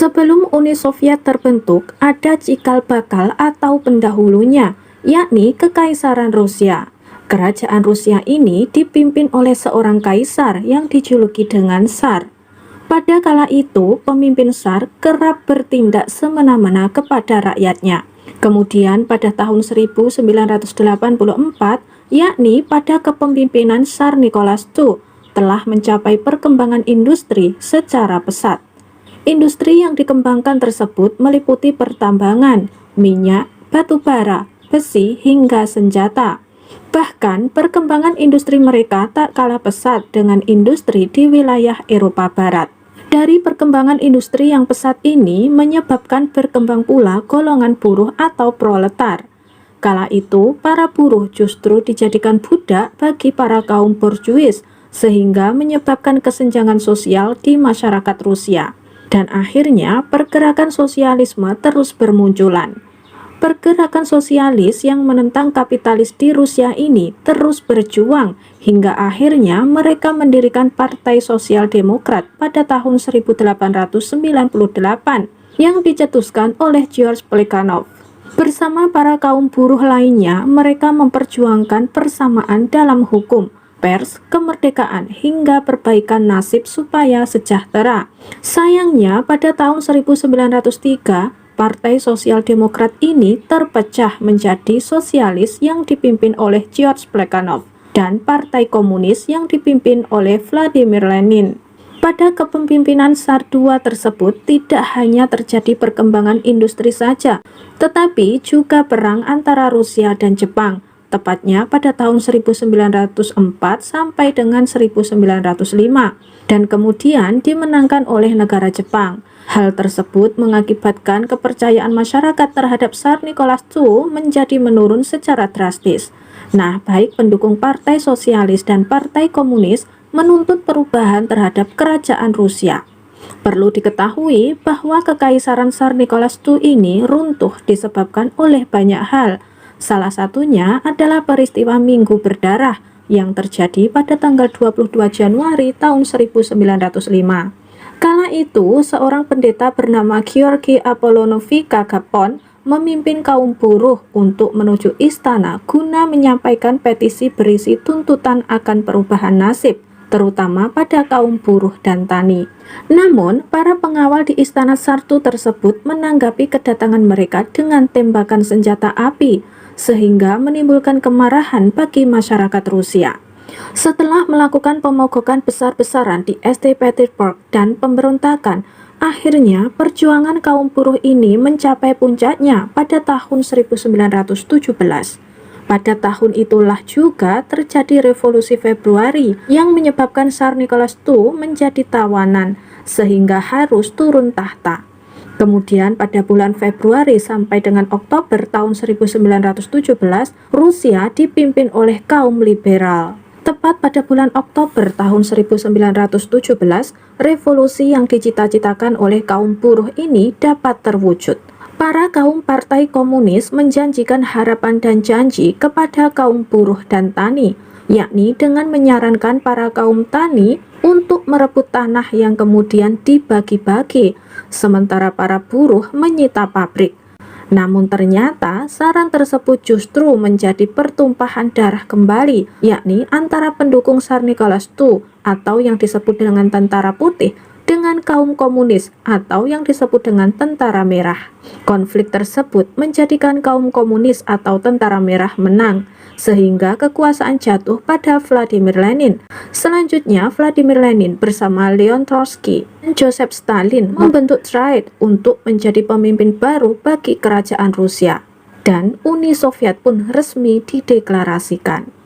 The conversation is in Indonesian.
Sebelum Uni Soviet terbentuk, ada cikal bakal atau pendahulunya, yakni Kekaisaran Rusia. Kerajaan Rusia ini dipimpin oleh seorang kaisar yang dijuluki dengan Tsar. Pada kala itu, pemimpin Tsar kerap bertindak semena-mena kepada rakyatnya. Kemudian pada tahun 1984, yakni pada kepemimpinan Tsar Nicholas II, telah mencapai perkembangan industri secara pesat. Industri yang dikembangkan tersebut meliputi pertambangan, minyak, batu bara, besi, hingga senjata. Bahkan, perkembangan industri mereka tak kalah pesat dengan industri di wilayah Eropa Barat. Dari perkembangan industri yang pesat ini menyebabkan berkembang pula golongan buruh atau proletar. Kala itu, para buruh justru dijadikan budak bagi para kaum borjuis, sehingga menyebabkan kesenjangan sosial di masyarakat Rusia. Dan akhirnya pergerakan sosialisme terus bermunculan. Pergerakan sosialis yang menentang kapitalis di Rusia ini terus berjuang hingga akhirnya mereka mendirikan Partai Sosial Demokrat pada tahun 1898 yang dicetuskan oleh George Plekhanov. Bersama para kaum buruh lainnya, mereka memperjuangkan persamaan dalam hukum, pers, kemerdekaan, hingga perbaikan nasib supaya sejahtera. Sayangnya, pada tahun 1903, Partai Sosial Demokrat ini terpecah menjadi Sosialis yang dipimpin oleh George Plekhanov dan Partai Komunis yang dipimpin oleh Vladimir Lenin. Pada kepemimpinan Tsar II tersebut tidak hanya terjadi perkembangan industri saja, tetapi juga perang antara Rusia dan Jepang, tepatnya pada tahun 1904 sampai dengan 1905, dan kemudian dimenangkan oleh negara Jepang. Hal tersebut mengakibatkan kepercayaan masyarakat terhadap Tsar Nicholas II menjadi menurun secara drastis. Nah, baik pendukung Partai Sosialis dan Partai Komunis menuntut perubahan terhadap kerajaan Rusia. Perlu diketahui bahwa Kekaisaran Tsar Nicholas II ini runtuh disebabkan oleh banyak hal. Salah satunya adalah peristiwa Minggu Berdarah yang terjadi pada tanggal 22 Januari tahun 1905. Kala itu, seorang pendeta bernama Georgi Apollonovich Gagapon memimpin kaum buruh untuk menuju istana guna menyampaikan petisi berisi tuntutan akan perubahan nasib, terutama pada kaum buruh dan tani. Namun, para pengawal di istana Sartu tersebut menanggapi kedatangan mereka dengan tembakan senjata api, sehingga menimbulkan kemarahan bagi masyarakat Rusia. Setelah melakukan pemogokan besar-besaran di St. Petersburg dan pemberontakan, akhirnya perjuangan kaum buruh ini mencapai puncaknya pada tahun 1917. Pada tahun itulah juga terjadi Revolusi Februari yang menyebabkan Tsar Nicholas II menjadi tawanan, sehingga harus turun tahta. Kemudian pada bulan Februari sampai dengan Oktober tahun 1917, Rusia dipimpin oleh kaum liberal. Tepat pada bulan Oktober tahun 1917, revolusi yang dicita-citakan oleh kaum buruh ini dapat terwujud. Para kaum Partai Komunis menjanjikan harapan dan janji kepada kaum buruh dan tani, yakni dengan menyarankan para kaum tani untuk merebut tanah yang kemudian dibagi-bagi, sementara para buruh menyita pabrik. Namun ternyata saran tersebut justru menjadi pertumpahan darah kembali, yakni antara pendukung Tsar Nicholas II atau yang disebut dengan Tentara Putih dengan kaum komunis atau yang disebut dengan Tentara Merah. Konflik tersebut menjadikan kaum komunis atau Tentara Merah menang, sehingga kekuasaan jatuh pada Vladimir Lenin. Selanjutnya, Vladimir Lenin bersama Leon Trotsky dan Joseph Stalin membentuk Tsar untuk menjadi pemimpin baru bagi kerajaan Rusia. Dan Uni Soviet pun resmi dideklarasikan.